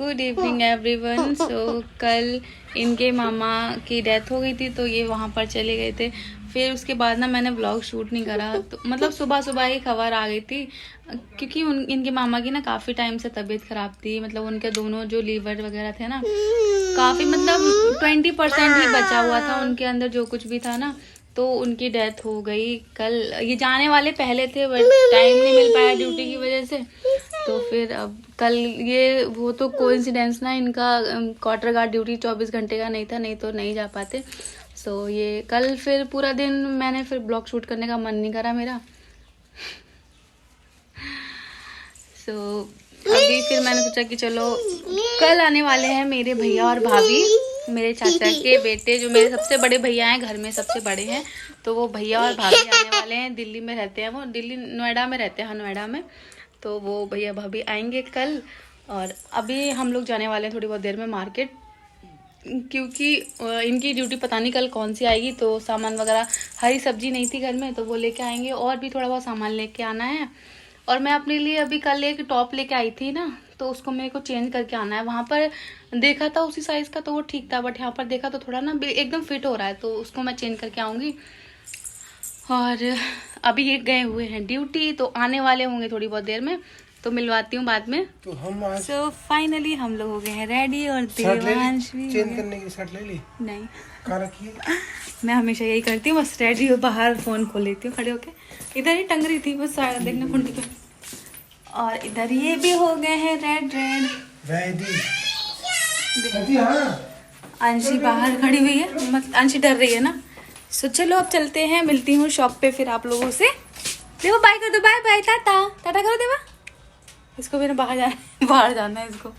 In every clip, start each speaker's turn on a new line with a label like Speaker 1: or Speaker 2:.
Speaker 1: Good evening everyone. सो कल इनके मामा की डेथ हो गई थी तो ये वहाँ पर चले गए थे। फिर उसके बाद ना मैंने व्लॉग शूट नहीं करा, तो मतलब सुबह सुबह ही खबर आ गई थी क्योंकि इनके मामा की ना काफ़ी टाइम से तबीयत ख़राब थी। मतलब उनके दोनों जो लीवर वगैरह थे ना काफ़ी, मतलब 20% ही बचा हुआ था उनके अंदर जो कुछ भी था ना, तो उनकी डेथ हो गई कल। ये जाने वाले पहले थे बट टाइम नहीं मिल पाया ड्यूटी की वजह से। तो फिर अब कल ये वो तो कोइंसिडेंस ना, इनका क्वार्टर गार्ड ड्यूटी 24 घंटे का नहीं था, नहीं तो नहीं जा पाते। सो ये कल फिर पूरा दिन मैंने फिर ब्लॉग शूट करने का मन नहीं करा मेरा। सो अभी फिर मैंने सोचा कि चलो कल आने वाले हैं मेरे भैया और भाभी, मेरे चाचा के बेटे, जो मेरे सबसे बड़े भैया हैं, घर में सबसे बड़े हैं। तो वो भैया और भाभी आने वाले हैं। दिल्ली में रहते हैं वो, दिल्ली नोएडा में रहते हैं, नोएडा में। तो वो भैया भाभी आएंगे कल। और अभी हम लोग जाने वाले हैं थोड़ी बहुत देर में मार्केट, क्योंकि इनकी ड्यूटी पता नहीं कल कौन सी आएगी। तो सामान वगैरह, हरी सब्जी नहीं थी घर में तो वो लेके आएंगे, और भी थोड़ा बहुत सामान लेके आना है। और मैं अपने लिए अभी कल एक टॉप लेके आई थी ना, तो उसको मेरे को चेंज करके आना है। वहाँ पर देखा था उसी साइज़ का तो वो ठीक था, बट यहाँ पर देखा तो थोड़ा ना एकदम फिट हो रहा है, तो उसको मैं चेंज करके आऊँगी। और अभी ये गए हुए हैं ड्यूटी, तो आने वाले होंगे थोड़ी बहुत देर में, तो मिलवाती हूँ बाद में।
Speaker 2: तो हम आज
Speaker 1: फाइनली हम लोग हो गए हैं रेडी, और देवांश भी
Speaker 2: चेंज करने की शर्ट ले ली?
Speaker 1: नहीं,
Speaker 2: कहाँ रखी है?
Speaker 1: मैं हमेशा यही करती हूँ, बस रेडी हो बाहर फोन खोल लेती हूँ खड़े होके। इधर ही टंग रही थी बस देखना कुंडी पे। और इधर ये भी हो गए हैं रेड रेडी। अंशी बाहर खड़ी हुई है, मतलब अंशी डर रही है ना। सो चलो अब चलते हैं, मिलती हूँ शॉप पे फिर आप लोगों से। देखो बाय कर दो, बाय बाय, टाटा टाटा करो देवा। इसको भी ना बाहर जाना है इसको।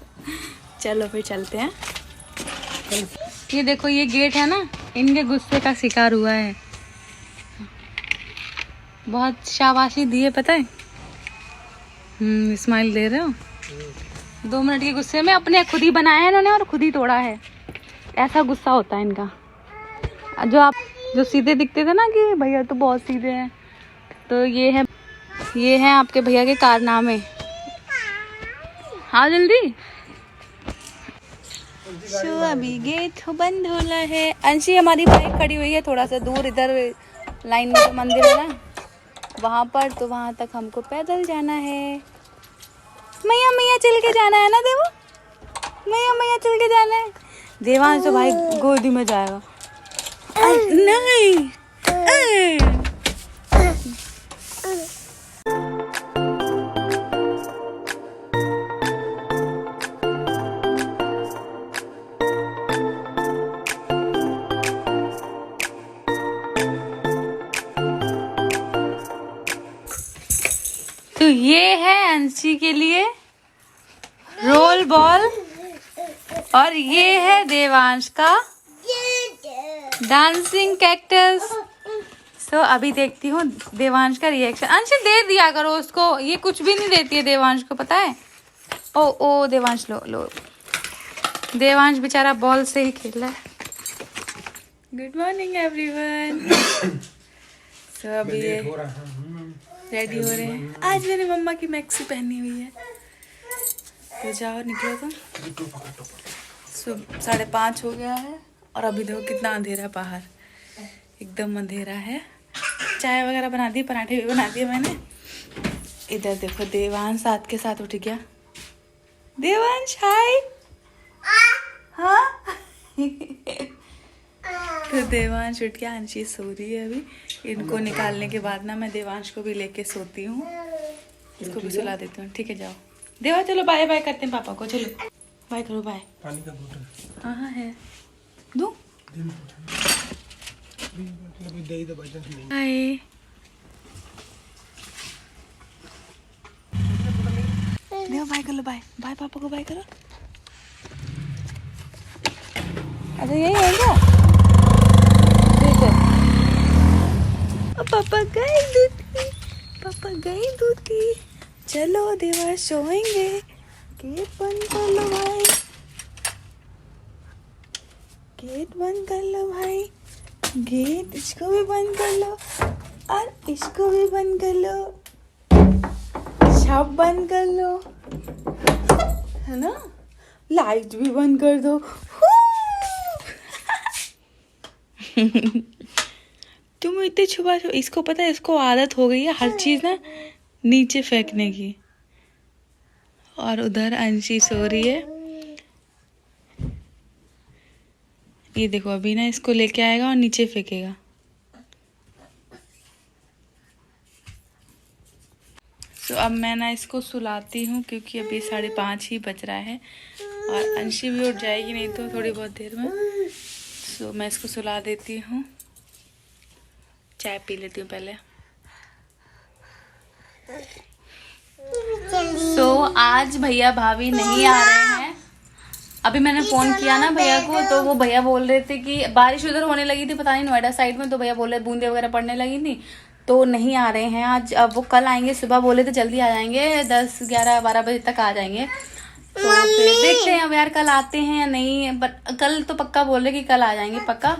Speaker 1: चलो फिर चलते हैं। ये देखो ये गेट है ना, इनके गुस्से का शिकार हुआ है। बहुत शाबाशी दी है पता है। स्माइल दे रहे हो। 2 मिनट के गुस्से में अपने खुद ही बनाया है इन्होंने और खुद ही तोड़ा है। ऐसा गुस्सा होता है इनका। जो सीधे दिखते थे ना कि भैया तो बहुत सीधे हैं, तो ये है आपके भैया के कारनामे। हाँ जल्दी। अभी गेट बंद हो रहा है। अंशी हमारी बाइक खड़ी हुई है थोड़ा सा दूर, इधर लाइन में जो मंदिर है ना वहाँ पर, तो वहाँ तक हमको पैदल जाना है। मैया मैया चल के जाना है ना देवो, मैया मैया चल के जाना है। देवांश तो भाई गोदी में जाएगा। नहीं तो ये है अंशी के लिए रोल बॉल, और ये है देवांश का डांसिंग कैक्टस। सो अभी देखती हूँ देवांश का रिएक्शन। अंशी दे दिया करो उसको, ये कुछ भी नहीं देती है देवांश को, पता है। ओ देवांश लो। देवांश बेचारा बॉल से ही खेल रहा है। Good morning everyone. सो अभी ये रेडी हो रहे हैं। आज मेरी मम्मा की मैक्सी पहनी हुई है। तो जाओ निकलो तुम। 5:30 हो गया है, और अभी देखो कितना अंधेरा बाहर, एकदम अंधेरा है। चाय वगैरह बना दी, पराठे भी बना दिए मैंने। इधर देखो देवांश साथ के साथ उठ गया। देवांश हाय। हाँ तो देवांश उठ गया, अंशी सो रही है अभी। इनको निकालने के बाद ना मैं देवांश को भी लेके सोती हूँ, इसको भी सुला देती हूँ। ठीक है जाओ देवा, चलो बाय बाय करते हैं पापा को। चलो बाय करो, बाय।
Speaker 2: पानी का बोतल
Speaker 1: हाँ है, दो हाय। देवा बाय कर लो, बाय बाय पापा को बाय करो। अच्छा यही है क्या? ठीक है। पापा गए दूती। चलो देवा सोएंगे। गेट बंद कर लो भाई, गेट बंद कर लो भाई। गेट इसको भी बंद कर लो, और इसको भी बंद कर लो, सब बंद कर लो, है ना। लाइट भी बंद कर दो। तुम इतने छुपा छुपा, इसको पता है, इसको आदत हो गई है हर चीज ना नीचे फेंकने की। और उधर अंशी सो रही है। ये देखो अभी ना इसको लेके आएगा और नीचे फेंकेगा। तो अब मैं ना इसको सुलाती हूँ क्योंकि अभी 5:30 ही बज रहा है और अंशी भी उठ जाएगी नहीं तो थोड़ी बहुत देर में। तो मैं इसको सुला देती हूँ। चाय पी लेती हूँ पहले। आज भैया भाभी नहीं आ रहे हैं। अभी मैंने फोन किया ना भैया को तो वो भैया बोल रहे थे कि बारिश उधर होने लगी थी, पता नहीं नोएडा साइड में, तो भैया बोल रहे बूंदे वगैरह पड़ने लगी थी तो नहीं आ रहे हैं आज। अब वो कल आएंगे, सुबह बोले थे जल्दी आ जाएंगे, 10, 11, 12 बजे तक आ जाएंगे। तो फिर देखते हैं अब यार कल आते हैं या नहीं, बट कल तो पक्का बोल रहे कि कल आ जाएंगे पक्का।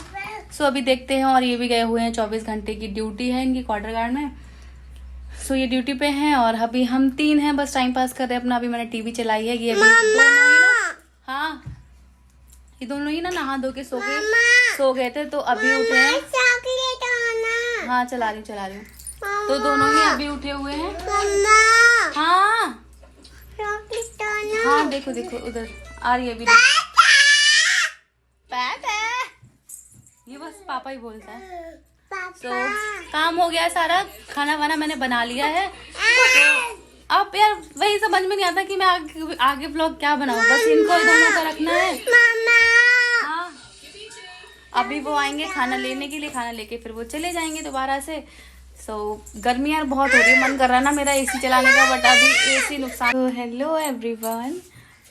Speaker 1: सो अभी देखते हैं। और ये भी गए हुए हैं, 24 घंटे की ड्यूटी है इनकी क्वार्टर गार्ड में। सो ये ड्यूटी पे हैं और अभी हम 3 हैं, बस टाइम पास कर रहे हैं अपना। अभी मैंने टीवी चलाई है। ये दोनों ही ना, हाँ ये दोनों ही ना नहा धो के सो गए थे तो अभी उठे हैं। हाँ चला रही हूँ। तो दोनों ही अभी उठे हुए हैं। हाँ हाँ देखो उधर आ रही है अभी। ये बस पापा ही बोलता है। तो काम हो गया सारा, खाना वाना मैंने बना लिया है। तो अब यार वही समझ में नहीं आता कि मैं आगे व्लॉग क्या बनाऊं, बस इनको दोनों का रखना है। हाँ अभी वो आएंगे खाना लेने के लिए, खाना लेके फिर वो चले जाएंगे दोबारा से। गर्मी यार बहुत हो रही है, मन कर रहा है ना मेरा एसी चलाने का, बट अभी एसी नुकसान। तो हेलो एवरीवन,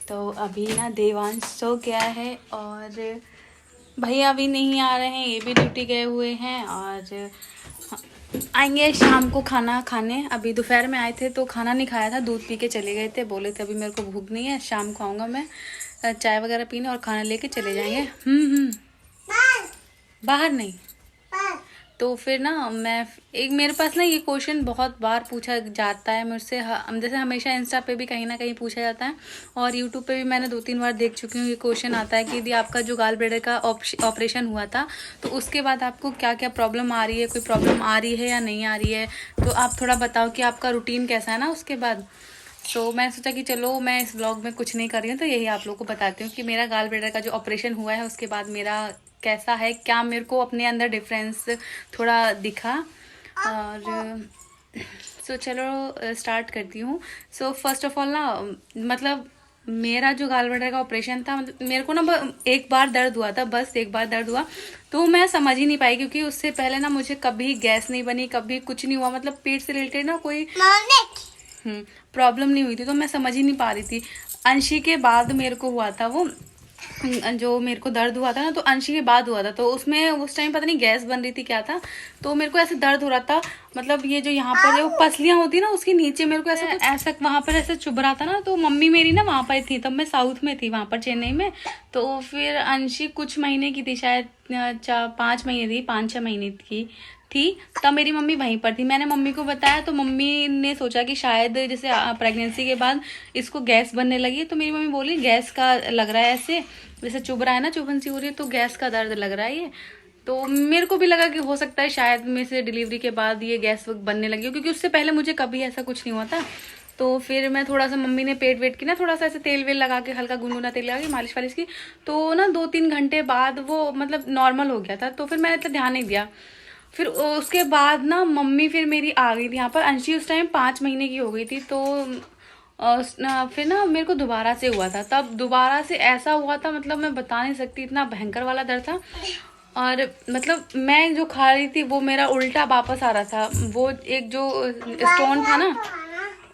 Speaker 1: तो अभी ना देवांश सो गया है और भैया अभी नहीं आ रहे हैं, ये भी ड्यूटी गए हुए हैं और आएंगे शाम को खाना खाने। अभी दोपहर में आए थे तो खाना नहीं खाया था, दूध पी के चले गए थे। बोले थे अभी मेरे को भूख नहीं है, शाम को आऊँगा मैं चाय वगैरह पीने और खाना लेके चले जाएंगे। बाहर नहीं। तो फिर ना मेरे पास ना ये क्वेश्चन बहुत बार पूछा जाता है मुझसे, जैसे हमेशा इंस्टा पे भी कहीं ना कहीं पूछा जाता है और यूट्यूब पे भी मैंने 2-3 बार देख चुकी हूँ। ये क्वेश्चन आता है कि यदि आपका जो गाल ब्लैडर का ऑपरेशन हुआ था तो उसके बाद आपको क्या क्या प्रॉब्लम आ रही है, कोई प्रॉब्लम आ रही है या नहीं आ रही है, तो आप थोड़ा बताओ कि आपका रूटीन कैसा है ना उसके बाद। तो मैं सोचा कि चलो मैं इस व्लॉग में कुछ नहीं कर रही हूँ तो यही आप लोगों को बताती हूँ कि मेरा गाल ब्लैडर का जो ऑपरेशन हुआ है उसके बाद मेरा कैसा है, क्या मेरे को अपने अंदर डिफरेंस थोड़ा दिखा। और चलो स्टार्ट करती हूँ। फर्स्ट ऑफ ऑल ना मतलब मेरा जो गाल ब्लैडर का ऑपरेशन था, मतलब मेरे को ना एक बार दर्द हुआ था, बस एक बार दर्द हुआ तो मैं समझ ही नहीं पाई क्योंकि उससे पहले ना मुझे कभी गैस नहीं बनी, कभी कुछ नहीं हुआ, मतलब पेट से रिलेटेड ना कोई प्रॉब्लम नहीं हुई थी, तो मैं समझ ही नहीं पा रही थी। अंशी के बाद मेरे को हुआ था वो, जो मेरे को दर्द हुआ था ना तो अंशी के बाद हुआ था, तो उसमें उस टाइम पता नहीं गैस बन रही थी क्या था, तो मेरे को ऐसे दर्द हो रहा था। मतलब ये जो यहाँ पर जो पसलियां होती है ना उसके नीचे मेरे को ऐसा वहां पर ऐसे चुभ रहा था ना। तो मम्मी मेरी ना वहां पर थी, तब मैं साउथ में थी वहां पर चेन्नई में। तो फिर अंशी कुछ महीने की थी, शायद 5 महीने थी, 5-6 महीने की थी, तब मेरी मम्मी वहीं पर थी। मैंने मम्मी को बताया तो मम्मी ने सोचा कि शायद जैसे प्रेगनेंसी के बाद इसको गैस बनने लगी, तो मेरी मम्मी बोली गैस का लग रहा है, ऐसे जैसे चुभ रहा है ना, चुभन सी हो रही है, तो गैस का दर्द लग रहा है ये। तो मेरे को भी लगा कि हो सकता है शायद मेरे से डिलीवरी के बाद ये गैस बनने लगी हो, क्योंकि उससे पहले मुझे कभी ऐसा कुछ नहीं हुआ था। तो फिर मैं थोड़ा सा, मम्मी ने पेट वेट की ना थोड़ा सा ऐसे तेल वेल लगा के, हल्का गुनगुना तेल लगा के मालिश वालिश की, तो ना 2-3 घंटे बाद वो मतलब नॉर्मल हो गया था। तो फिर मैंने इतना ध्यान नहीं दिया। फिर उसके बाद ना मम्मी फिर मेरी आ गई थी यहाँ पर। अंशी उस टाइम 5 महीने की हो गई थी। तो फिर ना मेरे को दोबारा से हुआ था, तब दोबारा से ऐसा हुआ था, मतलब मैं बता नहीं सकती, इतना भयंकर वाला दर्द था। और मतलब मैं जो खा रही थी वो मेरा उल्टा वापस आ रहा था। वो एक जो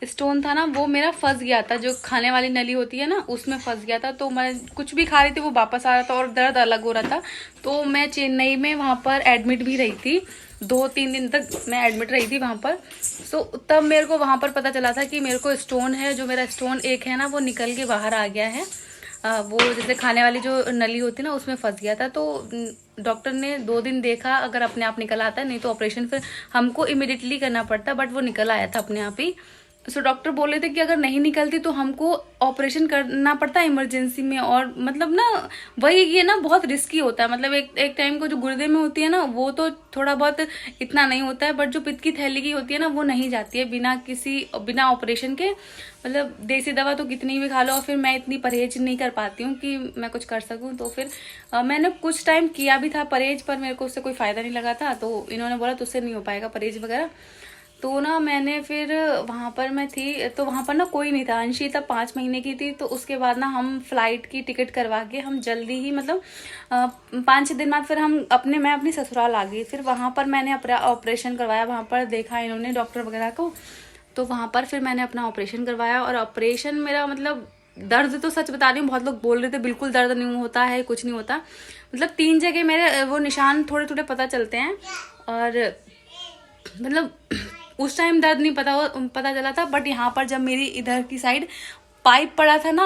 Speaker 1: स्टोन था ना वो मेरा फंस गया था, जो खाने वाली नली होती है ना उसमें फंस गया था। तो मैं कुछ भी खा रही थी वो वापस आ रहा था और दर्द अलग हो रहा था। तो मैं चेन्नई में वहाँ पर एडमिट भी रही थी, 2-3 दिन तक मैं एडमिट रही थी वहाँ पर। तब मेरे को वहाँ पर पता चला था कि मेरे को स्टोन है, जो मेरा स्टोन एक है ना वो निकल के बाहर आ गया है। वो जैसे खाने वाली जो नली होती है ना उसमें फंस गया था। तो डॉक्टर ने 2 दिन देखा, अगर अपने आप निकल आता है, नहीं तो ऑपरेशन फिर हमको इमिडिएटली करना पड़ता, बट वो निकल आया था अपने आप ही। सो डॉक्टर बोले थे कि अगर नहीं निकलती तो हमको ऑपरेशन करना पड़ता है इमरजेंसी में। और मतलब ना वही ये ना बहुत रिस्की होता है। मतलब एक टाइम को जो गुर्दे में होती है ना वो तो थोड़ा बहुत इतना नहीं होता है, बट जो पित्त की थैली की होती है ना वो नहीं जाती है बिना ऑपरेशन के। मतलब देसी दवा तो कितनी भी खा लो, और फिर मैं इतनी परहेज नहीं कर पाती हूँ कि मैं कुछ कर सकूँ। तो फिर मैंने कुछ टाइम किया भी था परहेज, पर मेरे को उससे कोई फ़ायदा नहीं लगा था। तो इन्होंने बोला तुझसे नहीं हो पाएगा परहेज वगैरह। तो ना मैंने फिर वहाँ पर मैं थी तो वहाँ पर ना कोई नहीं था। अंशी तब 5 महीने की थी। तो उसके बाद ना हम फ्लाइट की टिकट करवा के हम जल्दी ही मतलब 5-6 दिन बाद फिर मैं अपनी ससुराल आ गई। फिर वहाँ पर मैंने अपना ऑपरेशन करवाया। वहाँ पर देखा इन्होंने डॉक्टर वगैरह को, तो वहाँ पर फिर मैंने अपना ऑपरेशन करवाया। और ऑपरेशन मेरा मतलब दर्द तो सच बता रही हूँ, बहुत लोग बोल रहे थे बिल्कुल दर्द नहीं होता है, कुछ नहीं होता। मतलब 3 जगह मेरे वो निशान थोड़े थोड़े पता चलते हैं। और मतलब उस टाइम दर्द नहीं पता चला था, बट यहाँ पर जब मेरी इधर की साइड पाइप पड़ा था ना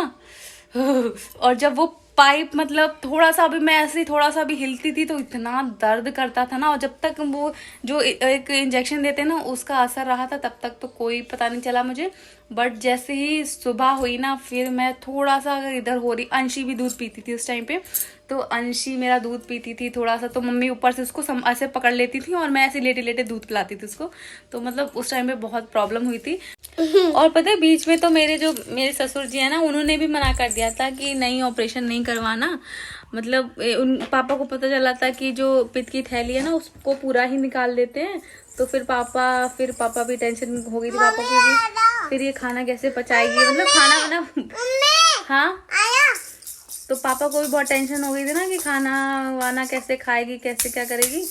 Speaker 1: और जब वो पाइप मतलब थोड़ा सा भी मैं ऐसे थोड़ा सा भी हिलती थी तो इतना दर्द करता था ना। और जब तक वो जो एक इंजेक्शन देते हैं ना उसका असर रहा था तब तक तो कोई पता नहीं चला मुझे। बट जैसे ही सुबह हुई ना फिर मैं थोड़ा सा अगर इधर हो रही, अंशी भी दूध पीती थी उस टाइम पे, तो अंशी मेरा दूध पीती थी थोड़ा सा, तो मम्मी ऊपर से उसको ऐसे पकड़ लेती थी और मैं ऐसे लेटे लेटे दूध पिलाती थी उसको। तो मतलब उस टाइम पे बहुत प्रॉब्लम हुई थी। और पता है बीच में तो मेरे ससुर जी है ना उन्होंने भी मना कर दिया था कि नहीं ऑपरेशन नहीं करवाना। मतलब उन पापा को पता चला था कि जो पित्त की थैली है ना उसको पूरा ही निकाल देते हैं। तो फिर पापा भी टेंशन हो गई थी पापा को भी, फिर ये खाना कैसे पचाएगी, मतलब खाना बना। हाँ तो पापा को भी बहुत टेंशन हो गई थी ना कि खाना वाना कैसे खाएगी, कैसे क्या करेगी।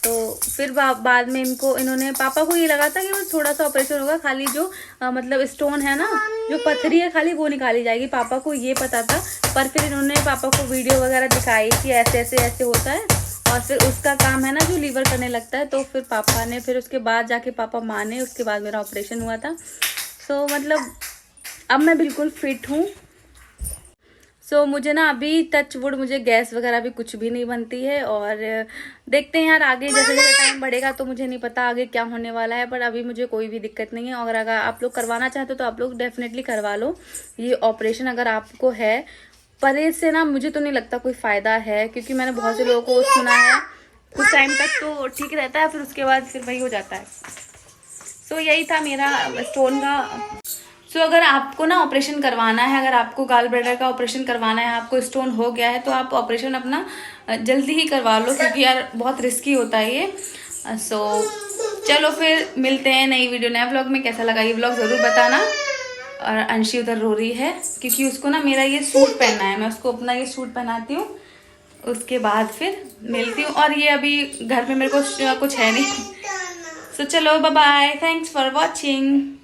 Speaker 1: तो फिर बाद में इन्होंने पापा को ये लगा था कि वो थोड़ा सा ऑपरेशन होगा, खाली जो मतलब स्टोन है ना, जो पथरी है खाली वो निकाली जाएगी, पापा को ये पता था। पर फिर इन्होंने पापा को वीडियो वगैरह दिखाई कि ऐसे ऐसे ऐसे होता है, और फिर उसका काम है ना जो लीवर करने लगता है। तो फिर पापा ने फिर उसके बाद जाके पापा माने, उसके बाद मेरा ऑपरेशन हुआ था। सो मतलब अब मैं बिल्कुल फिट हूँ। सो मुझे ना अभी टच वुड मुझे गैस वगैरह भी कुछ भी नहीं बनती है। और देखते हैं यार आगे जैसे जैसे टाइम बढ़ेगा तो मुझे नहीं पता आगे क्या होने वाला है, पर अभी मुझे कोई भी दिक्कत नहीं है। और अगर आप लोग करवाना चाहते हो तो आप लोग डेफिनेटली करवा लो ये ऑपरेशन अगर आपको है। पर इससे ना मुझे तो नहीं लगता कोई फ़ायदा है, क्योंकि मैंने बहुत से लोगों को सुना है कुछ टाइम तक तो ठीक रहता है, फिर उसके बाद फिर वही हो जाता है। सो यही था मेरा स्टोन का। सो अगर आपको ना ऑपरेशन करवाना है, अगर आपको गॉल ब्लैडर का ऑपरेशन करवाना है, आपको स्टोन हो गया है, तो आप ऑपरेशन अपना जल्दी ही करवा लो, क्योंकि यार बहुत रिस्की होता है ये। सो चलो फिर मिलते हैं नई वीडियो नए व्लॉग में। कैसा लगा ये व्लॉग ज़रूर बताना। और अंशी उधर रो रही है क्योंकि उसको ना मेरा ये सूट पहनना है, मैं उसको अपना ये सूट पहनाती हूँ, उसके बाद फिर मिलती हूँ। और ये अभी घर में मेरे को कुछ है नहीं। सो चलो bye bye, thanks for watching.